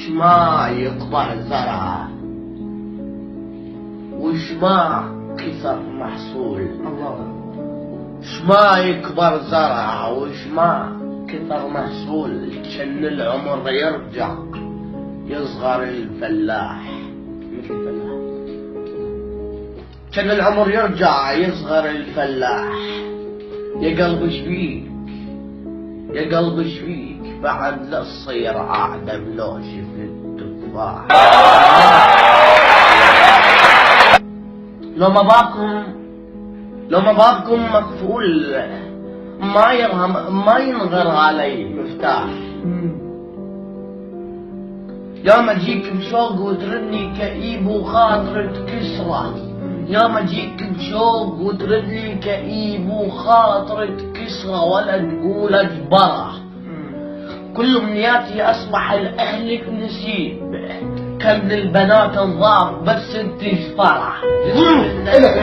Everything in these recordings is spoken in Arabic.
شما يقطع زرع وشما كثر محصول. الله. شما يكبر زرع وشما كثر محصول. كان العمر يرجع يصغر الفلاح مثل الفلاح. كان العمر يرجع يصغر الفلاح. يا قلب شبيك يا قلب شبيك بعد لا تصير عادة بلوشف التفاح. لو ما باكم مقفول ما ينغر علي مفتاح. يا ما جيك بشوق وتردني كئيب وخاطر تكسره. يا ما جيك بشوق وتردني كئيب وخاطر تكسره ولا تقول اجبره. كل امنياتي اصبح لاهلك نسيب. كم البنات انظار بس انت فرح.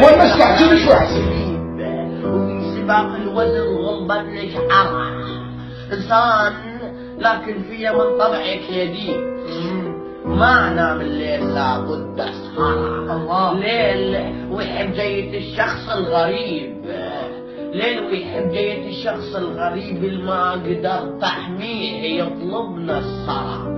وين مسك جيب شوي حسين. وفي سباق الوزن غلبتك عرح. انسان لكن فيا من طبعك يديك. ما انام الليل لابد اسهر. الله. ليل ويحب جية الشخص الغريب. ليل ويحب جية الشخص الغريب اللي ما قدرت احميه يطلبنا الصرع.